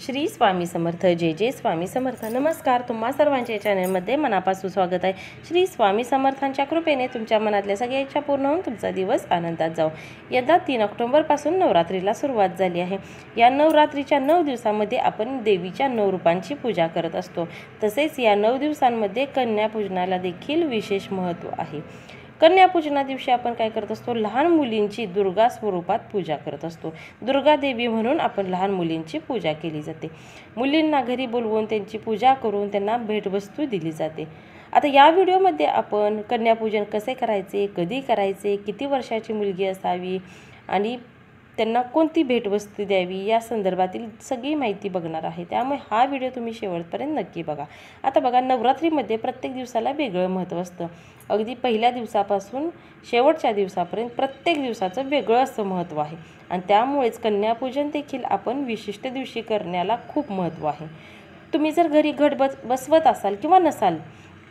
श्री स्वामी समर्थ. जय जय स्वामी समर्थ. नमस्कार, तुम्हा सर्वांच्या चॅनलमध्ये मनापासून स्वागत आहे. श्री स्वामी समर्थांच्या कृपेने तुमच्या मनातल्या सगळ्या इच्छा पूर्ण होऊन तुमचा दिवस आनंदात जाओ. यंदा 3 ऑक्टोबरपासून नवरात्रीला सुरुवात झाली आहे. या नवरात्रीच्या 9 दिवसांमध्ये आपण देवीच्या 9 रूपांची पूजा करत असतो. तसेच या 9 दिवसांमध्ये कन्यापूजनाला देखील विशेष महत्त्व आहे. कन्यापूजना दिवशी आपण काय करत असतो, लहान मुलींची दुर्गा स्वरूपात पूजा करत असतो. दुर्गा देवी म्हणून आपण लहान मुलींची पूजा केली जाते. मुलींना घरी बोलवून त्यांची पूजा करून त्यांना भेटवस्तू दिली जाते. आता या व्हिडिओमध्ये आपण कन्यापूजन कसे करायचे, कधी करायचे, किती वर्षाची मुलगी असावी आणि त्यांना कोणती भेटवस्तू द्यावी या संदर्भातील सगळी माहिती बघणार आहे. त्यामुळे हा व्हिडिओ तुम्ही शेवटपर्यंत नक्की बघा. आता बघा, नवरात्रीमध्ये प्रत्येक दिवसाला वेगळं महत्त्व असतं. अगदी पहिल्या दिवसापासून शेवटच्या दिवसापर्यंत प्रत्येक दिवसाचं वेगळं असं महत्त्व आहे आणि त्यामुळेच कन्यापूजन देखील आपण विशिष्ट दिवशी करण्याला खूप महत्त्व आहे. तुम्ही जर घरी घट बसवत असाल किंवा नसाल,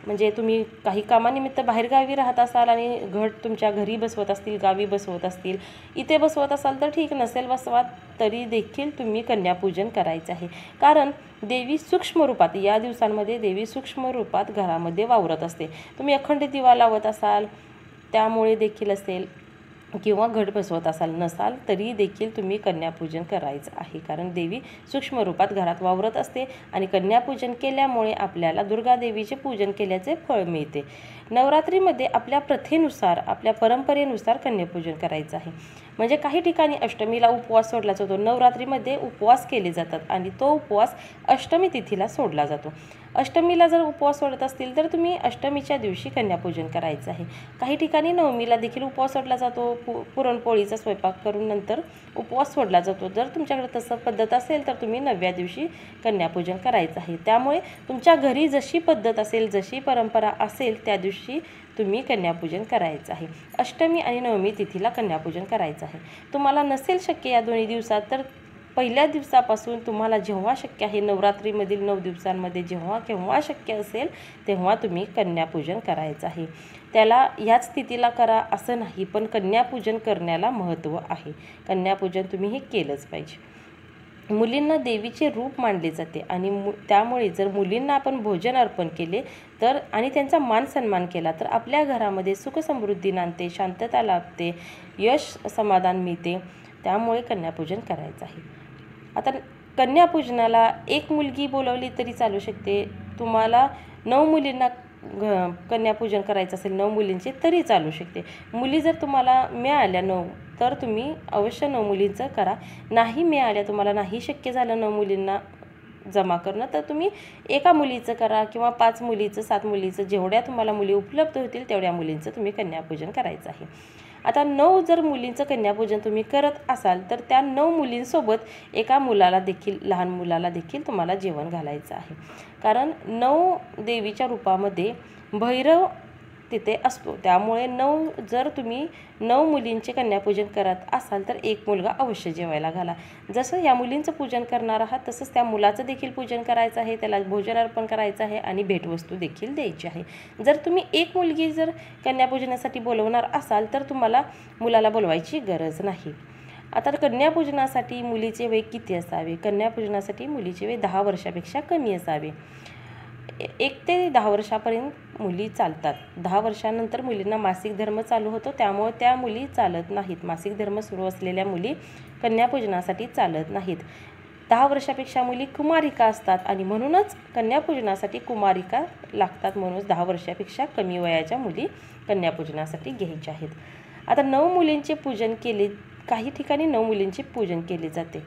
म्हणजे तुम्ही काही कामानिमित्त बाहेरगावी राहत असाल आणि घट तुमच्या घरी बसवत असतील, गावी बसवत असतील, इथे बसवत असाल तर ठीक, नसेल बसवा तरी देखील तुम्ही कन्यापूजन करायचं आहे. कारण देवी सूक्ष्म रूपात या दिवसांमध्ये देवी सूक्ष्म रूपात घरामध्ये वावरत असते. तुम्ही अखंड दिवा लावत असाल त्यामुळे देखील असेल किंवा घट बसवत असाल, नसाल तरी देखील तुम्ही कन्यापूजन करायचं आहे. कारण देवी सूक्ष्म रूपात घरात वावरत असते आणि कन्यापूजन केल्यामुळे आपल्याला दुर्गा देवीचे पूजन केल्याचे फळ मिळते. नवरात्रीमध्ये आपल्या प्रथेनुसार, आपल्या परंपरेनुसार कन्यापूजन करायचं आहे. म्हणजे काही ठिकाणी अष्टमीला उपवास सोडला जातो. नवरात्रीमध्ये उपवास केले जातात आणि तो उपवास अष्टमी तिथीला सोडला जातो. अष्टमीला जर उपवास सोडत असतील तर तुम्ही अष्टमीच्या दिवशी कन्यापूजन करायचं आहे. काही ठिकाणी नवमीला देखील उपवास सोडला जातो. पुरणपोळीचा स्वयंपाक करून नंतर उपवास सोडला जातो. जर तुमच्याकडे तसं पद्धत असेल तर तुम्ही 9व्या दिवशी कन्यापूजन करायचं आहे. त्यामुळे तुमच्या घरी जशी पद्धत असेल, जशी परंपरा असेल त्या दिवशी तुम्ही कन्यापूजन करायचं आहे. अष्टमी आणि नवमी तिथीला कन्यापूजन करायचं आहे. तुम्हाला नसेल शक्य या दोन्ही दिवसात तर पहिल्या दिवसापासून तुम्हाला जेव्हा शक्य आहे, नवरात्रीमधील 9 दिवसांमध्ये जेव्हा केव्हा शक्य असेल तेव्हा तुम्ही कन्यापूजन करायचं आहे. त्याला याच तिथीला करा असं नाही, पण कन्यापूजन करण्याला महत्त्व आहे. कन्यापूजन तुम्ही हे केलंच पाहिजे. मुलींना देवीचे रूप मानले जाते आणि त्यामुळे जर मुलींना आपण भोजन अर्पण केले तर आणि त्यांचा मान सन्मान केला तर आपल्या घरामध्ये सुखसमृद्धी नांदते, शांतता लाभते, यश समाधान मिळते. त्यामुळे कन्यापूजन करायचं आहे. आता कन्यापूजनाला एक मुलगी बोलवली तरी चालू शकते. तुम्हाला 9 मुलींना कन्यापूजन करायचं असेल, 9 मुलींचे तरी चालू शकते. मुली जर तुम्हाला मिळाल्या 9 तर तुम्ही अवश्य 9 मुलींचं करा. नाही मिळाल्या, तुम्हाला नाही शक्य झालं 9 मुलींना जमा करणं, तर तुम्ही एका मुलीचं करा किंवा 5 मुलीचं, 7 मुलीचं, जेवढ्या तुम्हाला मुली उपलब्ध होतील तेवढ्या मुलींचं तुम्ही कन्यापूजन करायचं आहे. आता 9 जर मुलींचं कन्यापूजन तुम्ही करत असाल तर त्या 9 मुलींसोबत एका मुलाला देखील, लहान मुलाला देखील तुम्हाला जेवण घालायचं आहे. कारण 9 देवीच्या रूपामध्ये भैरव तिथे असतो. त्यामुळे जर तुम्ही 9 मुलींचे कन्यापूजन करत असाल तर एक मुलगा अवश्य जेवायला घाला. जसं या मुलींचं पूजन करणार आहात तसंच त्या मुलाचं देखील पूजन करायचं आहे, त्याला भोजन अर्पण करायचं आहे आणि भेटवस्तू देखील द्यायची आहे. जर तुम्ही एक मुलगी जर कन्यापूजनासाठी बोलवणार असाल तर तुम्हाला मुलाला बोलवायची गरज नाही. आता कन्यापूजनासाठी मुलीचे वय किती असावे? कन्यापूजनासाठी मुलीचे वय 10 वर्षापेक्षा कमी असावे. 1 ते 10 वर्षापर्यंत मुली चालतात. 10 वर्षानंतर मुलींना मासिक धर्म चालू होतो, त्यामुळे त्या मुली चालत नाहीत. मासिक धर्म सुरू असलेल्या मुली कन्यापूजनासाठी चालत नाहीत. 10 वर्षापेक्षा मुली कुमारिका असतात आणि म्हणूनच कन्यापूजनासाठी कुमारिका लागतात. म्हणूनच 10 वर्षापेक्षा कमी वयाच्या मुली कन्यापूजनासाठी घ्यायच्या आहेत. आता 9 मुलींचे पूजन केले, काही ठिकाणी 9 मुलींचे पूजन केले जाते,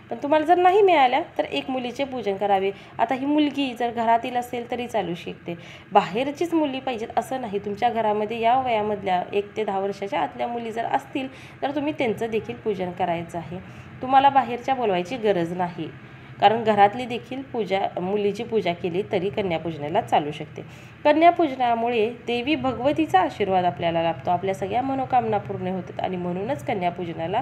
पण तुम्हाला जर नाही मिळाल्या तर एक मुलीचे पूजन करावे. आता ही मुलगी जर घरातील असेल तरी चालू शकते. बाहेरचीच मुली पाहिजेत असं नाही. तुमच्या घरामध्ये या वयामधल्या 1 ते 10 वर्षाच्या आतल्या मुली जर असतील तर तुम्ही त्यांचं देखील पूजन करायचं आहे. तुम्हाला बाहेरच्या बोलवायची गरज नाही. कारण घरातली देखील मुलीची पूजा केली तरी कन्यापूजनाला चालू शकते. कन्यापूजनामुळे देवी भगवतीचा आशीर्वाद आपल्याला लाभतो. आपल्या सगळ्या मनोकामना पूर्ण होतात आणि म्हणूनच कन्यापूजनाला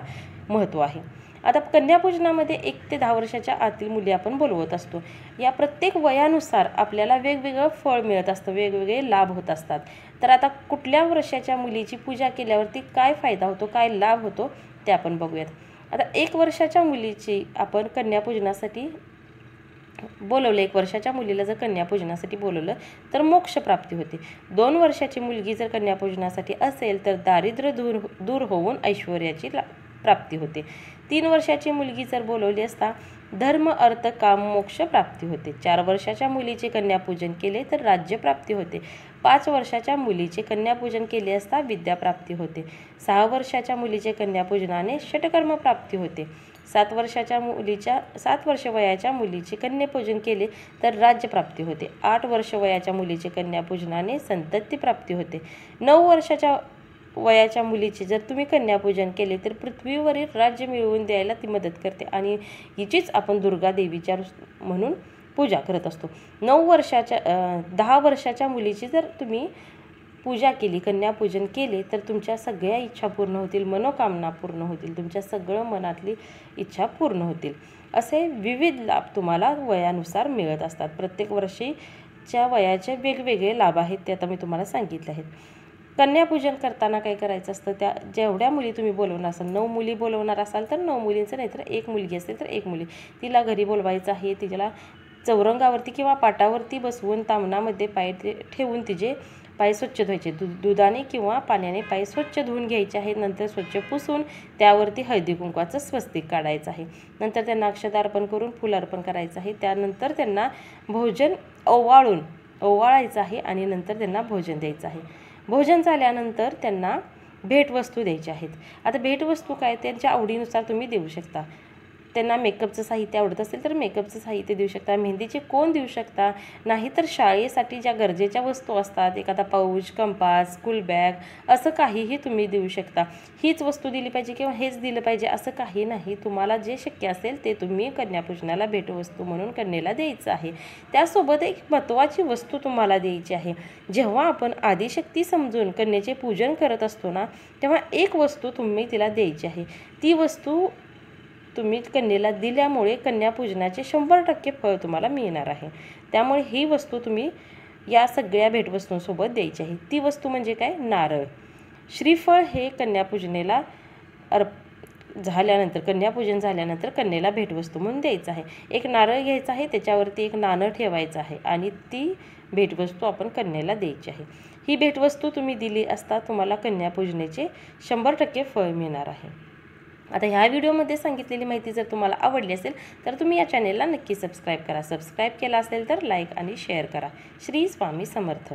महत्त्व आहे. आता कन्यापूजनामध्ये 1 ते 10 वर्षाच्या आतील मुली आपण बोलवत असतो. या प्रत्येक वयानुसार आपल्याला वेगवेगळं फळ मिळत असतं, वेगवेगळे लाभ होत असतात. तर आता कुठल्या वर्षाच्या मुलीची पूजा केल्यावरती काय फायदा होतो, काय लाभ होतो ते आपण बघूयात. आता 1 वर्षाच्या मुलीची आपण कन्यापूजनासाठी बोलवलं, 1 वर्षाच्या मुलीला जर कन्यापूजनासाठी बोलवलं तर मोक्ष प्राप्ती होते. 2 वर्षाची मुलगी जर कन्यापूजनासाठी असेल तर दारिद्र्य दूर होऊन ऐश्वर्याची प्राप्ती होते. 3 वर्षाची मुलगी जर बोलवली असता धर्म अर्थ काम मोक्ष प्राप्ती होते. 4 वर्षाच्या मुलीचे कन्यापूजन केले तर राज्यप्राप्ती होते. 5 वर्षाच्या मुलीचे कन्यापूजन केले असता विद्याप्राप्ती होते. 6 वर्षाच्या मुलीचे कन्यापूजनाने षटकर्म प्राप्ती होते. 7 वर्ष वयाच्या मुलीचे कन्यापूजन केले तर राज्यप्राप्ती होते. 8 वर्ष वयाच्या मुलीचे कन्यापूजनाने संतती प्राप्ती होते. 9 वर्षाच्या वयाच्या मुलीचे जर तुम्ही कन्यापूजन केले तर पृथ्वीवरील राज्य मिळवून द्यायला ती मदत करते आणि हिचीच आपण दुर्गा देवीच्या म्हणून पूजा करत असतो. 10 वर्षाच्या मुलीची जर तुम्ही पूजा केली, कन्यापूजन केले तर तुमच्या सगळ्या इच्छा पूर्ण होतील, मनोकामना पूर्ण होतील, तुमच्या सगळं मनातली इच्छा पूर्ण होतील. असे विविध लाभ तुम्हाला वयानुसार मिळत असतात. प्रत्येक वर्षीच्या वयाचे वेगवेगळे लाभ आहेत ते आता मी तुम्हाला सांगितले आहेत. कन्यापूजन करताना काय करायचं असतं, त्या जेवढ्या मुली तुम्ही बोलवणार असाल, 9 मुली बोलवणार असाल तर 9 मुलींचं, नाहीतर 1 मुलगी असेल तर 1 मुली, तिला घरी बोलवायचं आहे. तिला चौरंगावरती किंवा पाटावरती बसवून तामणामध्ये पाय ठेवून तिचे पाय स्वच्छ धुवायचे. दुधाने किंवा पाण्याने पाय स्वच्छ धुवून घ्यायचे आहेत. नंतर स्वच्छ पुसून त्यावरती हळदी कुंकवाचं स्वस्तिक काढायचं आहे. नंतर त्यांना अक्षता अर्पण करून फुल अर्पण करायचं आहे. त्यानंतर त्यांना भोजन ओवाळायचं आहे आणि नंतर त्यांना भोजन द्यायचं आहे. भोजन झाल्यानंतर त्यांना भेटवस्तू द्यायच्या आहेत. आता भेटवस्तू काय, त्यांच्या आवडीनुसार तुम्ही देऊ शकता. त्यांना मेकअपचं साहित्य आवडत असेल तर मेकअपचं साहित्य देऊ शकता, मेहंदीचे कोन देऊ शकता, नाहीतर शाळेसाठी ज्या गरजेच्या वस्तू असतात, एखादा पाऊच, कंपास, स्कूल बॅग, असं काहीही तुम्ही देऊ शकता. हीच वस्तू दिली पाहिजे किंवा हेच दिलं पाहिजे असं काही नाही. तुम्हाला जे शक्य असेल ते तुम्ही कन्यापूजनाला भेटवस्तू म्हणून कन्येला द्यायचं आहे. त्यासोबत एक महत्त्वाची वस्तू तुम्हाला द्यायची आहे. जेव्हा आपण आदिशक्ती समजून कन्येचे पूजन करत असतो ना, तेव्हा एक वस्तू तुम्ही तिला द्यायची आहे. ती वस्तू तुम्ही कन्येला दिल्यामुळे कन्यापूजनाचे 100% फळ तुम्हाला मिळणार आहे. त्यामुळे ही वस्तू तुम्ही या सगळ्या भेटवस्तूंसोबत द्यायची आहे. ती वस्तू म्हणजे काय, नारळ. श्रीफळ हे कन्यापूजनेला कन्यापूजन झाल्यानंतर कन्येला भेटवस्तू म्हणून द्यायचं आहे. एक नारळ घ्यायचा आहे, त्याच्यावरती एक नाणं ठेवायचं आहे आणि ती भेटवस्तू आपण कन्येला द्यायची आहे. ही भेटवस्तू तुम्ही दिली असता तुम्हाला कन्यापूजनेचे 100% फळ मिळणार आहे. आता ह्या व्हिडिओमध्ये सांगितलेली माहिती जर तुम्हाला आवडली असेल तर तुम्ही या चॅनेलला नक्की सबस्क्राईब करा. सबस्क्राईब केला असेल तर लाईक आणि शेअर करा. श्री स्वामी समर्थ.